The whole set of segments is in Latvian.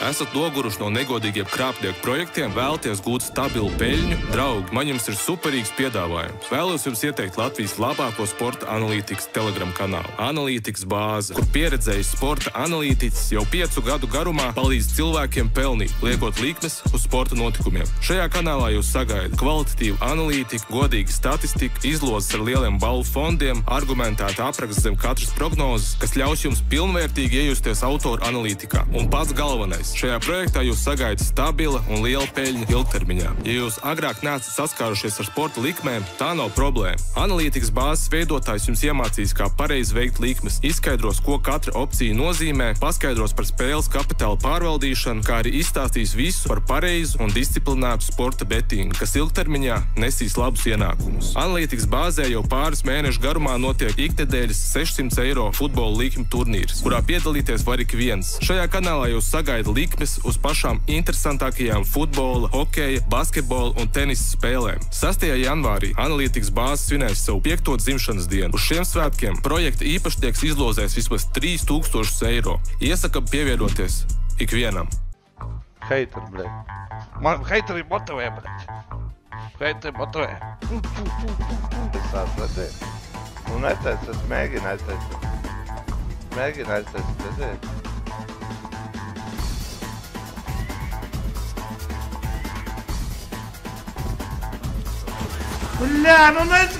Esat noguruši no negodīgiem krāpnieku projektiem, vēlaties gūt stabilu peļņu? Draugi, man jums ir superīgs piedāvājums. Vēlos jums ieteikt Latvijas labāko sporta analītikas Telegram kanālu. Analītikas bāze, kur pieredzējis sporta analītiķis jau 5 gadu garumā palīdz cilvēkiem pelnīt, liekot likmes uz sporta notikumiem. Šajā kanālā jūs sagaida kvalitatīvu analītiku, godīgu statistiku, izlozes ar lieliem balvu fondiem, argumentēta apraksts zem katras prognozes, kas ļaus jums pilnvērtīgi iejusties autoru analītikā. Un pats galvenais. Šajā projektā jūs sagaida stabila un liela peļņa ilgtermiņā. Ja jūs agrāk neesat saskārušies ar sporta likmēm, tā nav problēma. Analītikas bāzes veidotājs jums iemācīs, kā pareizi veikt likmes, izskaidros, ko katra opcija nozīmē, paskaidros par spēles kapitāla pārvaldīšanu, kā arī izstāstīs visu par pareizu un disciplinētu sporta betingu, kas ilgtermiņā nesīs labus ienākumus. Analītikas bāzē jau pāris mēnešu garumā notiek iknedēļas 600 eiro futbola likmi turnīrs, kurā piedalīties var ik viens. Šajā kanālā jūs sagaida likmes uz pašām interesantākajām futbola, hokeja, basketbola un tenisa spēlēm. 6. janvārī Analītikas bāze svinēs savu 5. dzimšanas dienu. Uz šiem svētkiem projekta īpašnieks izlozēs vismaz 3000 eiro. Iesakam pievienoties ikvienam. Heiteri, bļaļ. Man heiteri motivē, bļaļ. Heiteri motivē. Es atradēju. Un neteic, es mēģinu aizteicu. Mēģinu aizteicu, redzēju. Бля, ну знаете,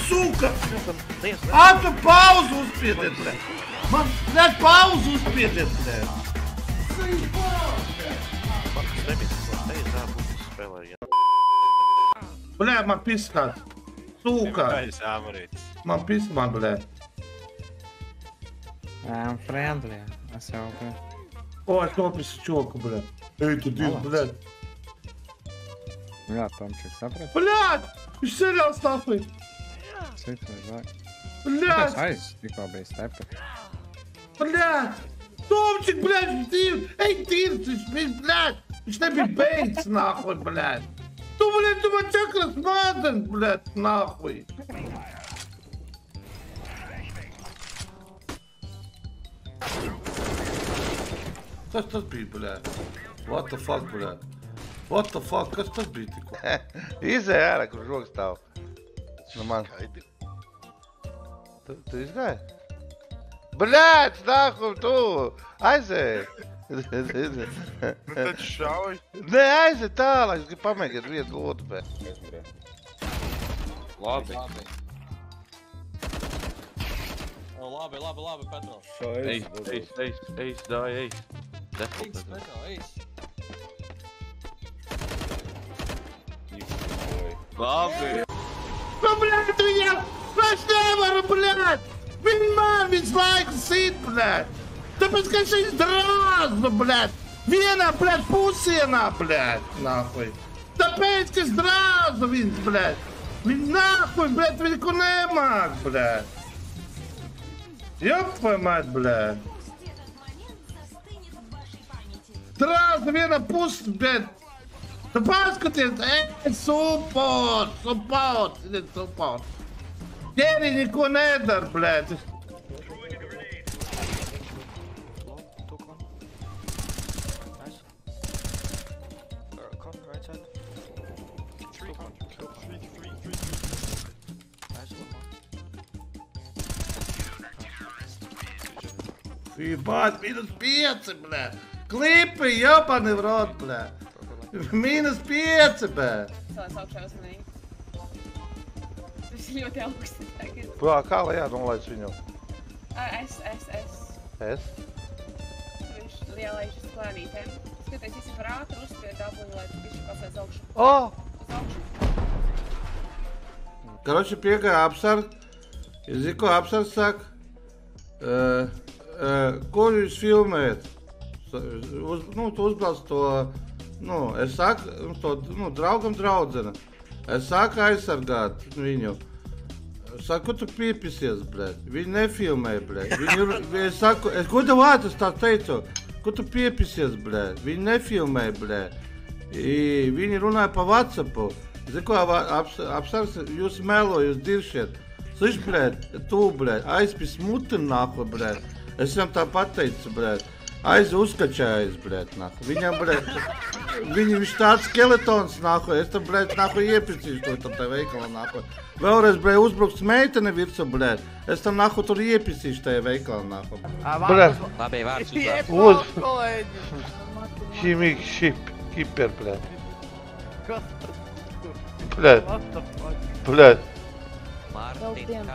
сука! А ты паузу успел, блядь! Блядь, паузу успел, блядь! Бля, man piskāt! Сука! Man piskāt, bля! I'm friendly, es jau, bля. O, es nopisu čoku, bля! Ej, tu divi, bля! Jā, Tomčik, saprati? Bļād! Viņš ceļās nākuj! Cits vai vai? Bļād! Kāpēc aiz tikko bija stepe? Bļād! Tomčik, bļād, viņš divi! Ej, tīrs, viņš bija, bļād! Viņš nebija beidz, nākuj, bļād! Tu, bļād, tu man čakras mādens, bļād, nākuj! Kas tas bija, bļād? What the fuck, bļād? What the fuck? Kas tas bija tikko? Izēj ārā, kur žogs stāv. Nu man... Tu izgāji? Bļāc, nākum tu! Aizēj! Nu taču šauj! Nē, aizēj tālāk, es gribu pamēģināt vienu otru, bet... Labi. Labi, Petro. Eis, dāj, eis. Eis, Petro, eis. Labi! Nu, bļād, viņam! Es nevaru, bļād! Vienmēr visu laiku sit, bļād! Tāpēc, ka šis drāzdu, bļād! Vienā, bļād, pusienā, bļād! Nākuj! Tāpēc, ka es drāzdu viņus, bļād! Viņi nākuj, bļād, viņi ko nemāk, bļād! Jop, vai māt, bļād! Drāzdu vienā pusi, bļād! Tu paskaties, support! Ķēri neko nedara, bļēt. Fībāt, -5, bļēt. Klipi, jopani vrot, bļēt. -5, bļēt. Savās augšā uzmanīgi. Tas ir ļoti augsti tagad. Kā lai jānolaic viņu? Es. Es? Viņš lielais uz klānītēm. Skaties, visi par ātru uzspied dabulu, lai tu bišķi pasēs augšu. O! Uz augšu. Karoči piegāja apsarg. Es zinu, ko apsarg saka. Ko jūs filmējat? Tu uzbrauc to... Es saku, draugam draudzene. Es saku aizsargāt viņu. Es saku, ko tu piepisies, bļēt? Viņi nefilmēja, bļēt. Es saku, ko tev vārds tā teicu? Ko tu piepisies, bļēt? Viņi nefilmēja, bļēt. Viņi runāja pa WhatsAppu. Zinu, ko apsargs, jūs melo, jūs diršiet. Sliš, bļēt, tu, bļēt, aizpis muti nāko, bļēt. Es viņam tā pateicu, bļēt. Uzkačājis, bļēt, nahu. Viņam, bļēt, viņš tāds skeletons, nahu. Es tam, bļēt, nahu iepicīšu to tam tā veikalā, nahu. Vēlreiz, bļēt, uzbruks meitene virsū, bļēt. Es tam, nahu, tur iepicīšu tajā veikalā, nahu. Bļēt. Labi, vārds uz Химик, кипер, блядь. Блядь. Блядь. Mārtiņ,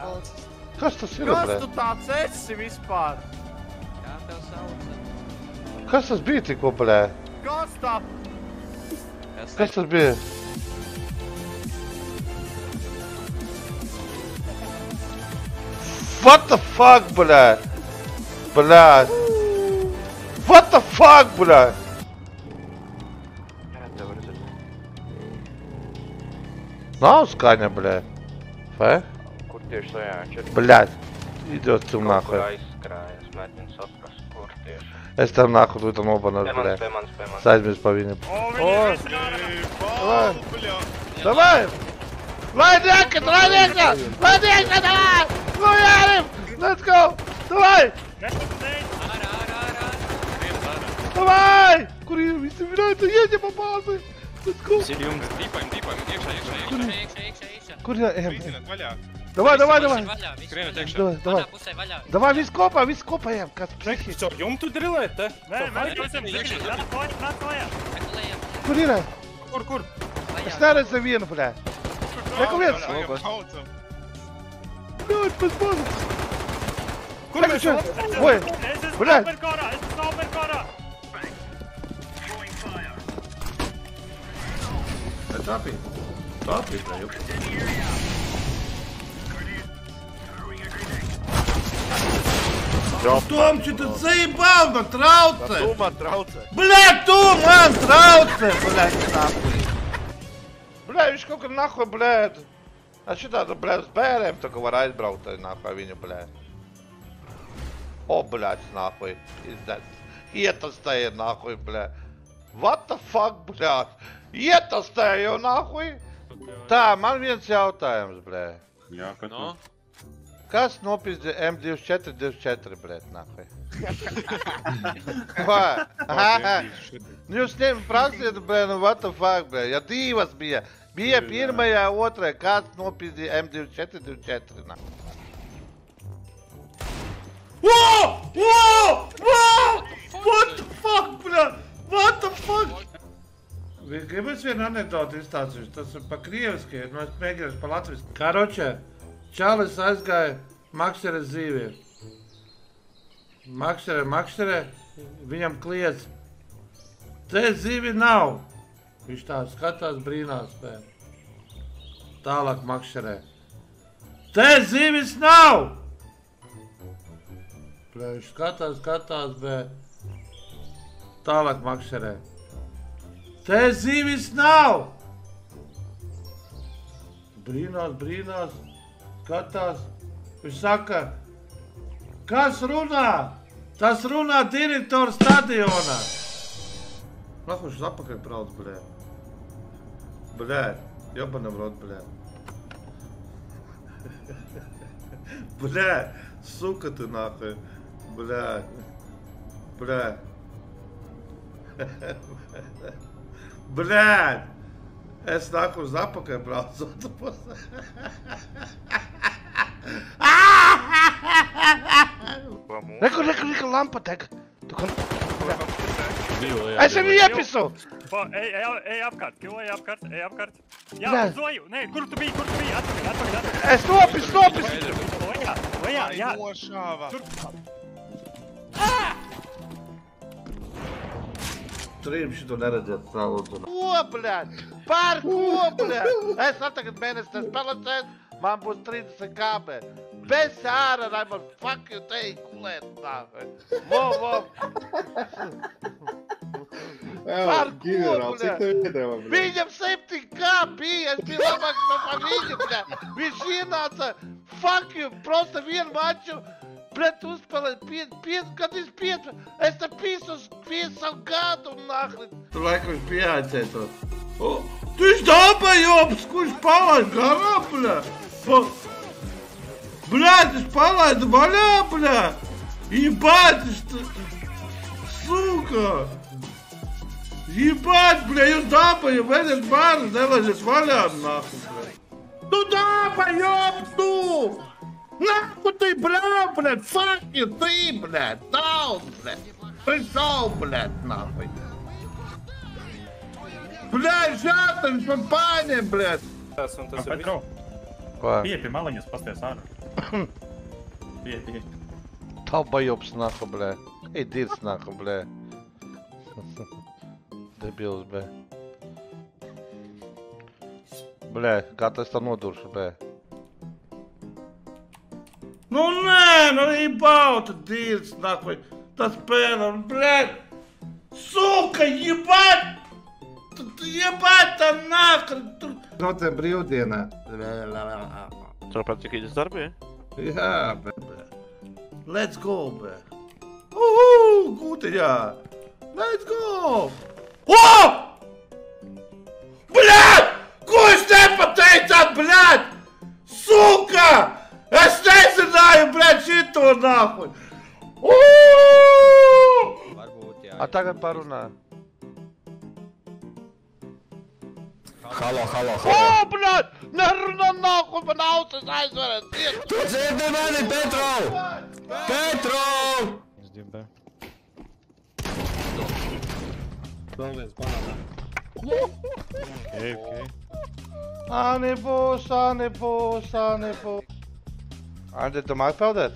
Kas tas ir, Kas blēd? tu tāds esi vispār? kā tev sauc? Kas tas bija tikko, blēd? Kas tā? Kas tas bija? What the fuck, blēd? Blēd. What the fuck, blēd? Nav skaņa, blēd. Vai? Kur tieši tajā? Блядь, идёт tu nākuj. Aizskrājas, mēģina saprast, kur tieši. Es tam nāku, tu tam nobanos, blēd. Pie manis. Saizmies pa viņu. Ой, Давай! Ладненько, давай! Ну, Ярим! Let's go! Давай! Давай! Kur ir visi virāti, ieņem pa bāzi! Let's go! Dīpaim, iekšā. Kur ir? Rīzināt vaļā. Давай! Skrieniet iekšā. Давай! Давай, viss kopā ejam, kas psihi! Caur jumtu drilēt, te? Kur ir? Kur? Es neredzu nevienu, blē! Reku viens! Blēd, pēc bāzi! Kur mēs? Oi! Blēd! Tāpī, bļēt. Tom, tu zaibal, man traucē! Tu man traucē. Bļēt, tu man traucē, bļēt, nahu. Blē, viņš kaut kur nahuj, blēd! A šitādu, blēd, uz bērēm tā kā var aizbraukt nahuj viņu, blēd. O, blēd, nahuj, izdēs. Ietastēja nahuj, blēd. What the fuck, blēd? Ietastēja nahuj? Tā, man viens jautājums, blēd. Jā, kad tu? Kas nopizdi M2424, blēd, nahuj? Vai? Nu jūs prasiet, blēd, nu what the fuck, blēd? Ja divas bija. Bija pirmajā, otrajā, kāds nopizdi M2424, nahuj? Whoa! What the fuck, bļēt? What the fuck? Gribas vienu anekdoti izstāstīšu, tas ir pa krieviski, nu es mēģināšu pa latviski. Karoče, čalis aizgāja Maksere zīvē. Maksere, viņam kliedz. Te zīvi nav. Viņš tā skatās, brīnās, bēr. Tālāk Makserē. Te zīvis nav! Bļē, viņš skatās, bēr. Tālāk Makserē. Te zīvis nav! Brīnās, skatās. Viņš saka, kas runā? Tas runā direktors stadionā. Nahuš apakaļ brauc, bļē. Bļē, jobanam rot, bļē. Bļē, suka tu nahuj. Bļē. Bļēd! Es nāku uz apakaļ braucot pusē. Reku, lampa teg. Es viņu iepisu! Ej apkārt, ej apkārt. Jā, Nē. zoju, nē, kur tu biji, atpakaļ. Es nopisu! Ojā, jā. Nošāva. Trim šito neredzēt salūdzu. Ko, blēd? Par ko, blēd? Es tagad mēnesi nespēlēcēs, man būs 30 KB. Bez ārā, Raimond, fuck you, te kulēt, nākai. Vo. Par ko, blēd? Viņam 7K bija, es biju labāks par viņu, blēd. Viņš ienāca, fuck you, prosta vienu maču. Bļēt, uzspēlēt 5, es te pisu uz 5 gadu, nahlit. Tu laikam viņš pieaicētos. Tu esi dabajobs, kurš palaid garā, bļē. Bļēt, es palaidu vaļā, bļē. Ебать, что... Сука! Ебать, бля, jūs dabaju, veļas bērns, nelaižies vaļā, nāku, bля. Nu dabaju, tu! Нахуй ты, блядь, fucking ты, блядь, down, блядь. Пришел, блядь, нахуй. Блядь, žātaņš man paņem, блядь. Petro, Ko? pie maliņas, pasties ārā. Pie. Talbajobs nāku, blē. Ej, dirts nāku, blē. Debils, blē. Blē, kā tas tā noduršu, blē. Nu nē, nu ебал ты, dirts, нахуй. Tas pēlam, блядь. Сука, ебать! Ебать tam nākri! No te brīvdienā. Tev patīk īdas darbi? Jā, bet. Let's go, bē. Gūtiņā. Let's go! O! Bļāt! Ko es nepateicāt, bļāt? Suka! Es nezināju, bļāt, šito nākuļ. Varbūt jā. A tagad parunā. Halo, halo, O, blē! Nerunā nāku, man ausis aizvarēt. Tu dzirdi mani, Petro! Petro! Es dzirdēju. Okay. Nebūs. Andi, tu māki peldēt?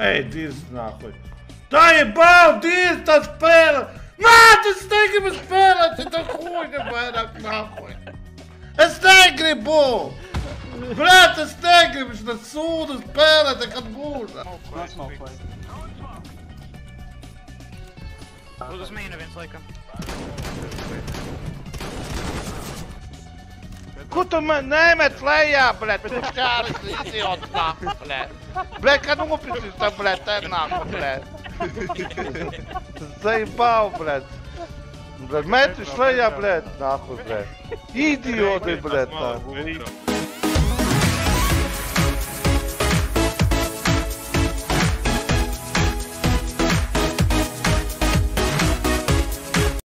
Ej, dirts, nākuļ. Tā ебал, dirts, tā spēle. Nā, tas negribu spēlēt, tā huļa vairāk, nākuļ. Es negribu! Bļāt, es negribu šo sūdu spēlēt, kad būs. Uz mīnu viens laikam. Ko tu man nemet lejā, blēt, bet tu šķāris idiots nāku, blēt. Blēt, kad nopisis tā, blēt, te nāku, blēt. Zaibau, blēt. Blēt, metis lejā, blēt, nāku, blēt. Idioti, blēt, nāku.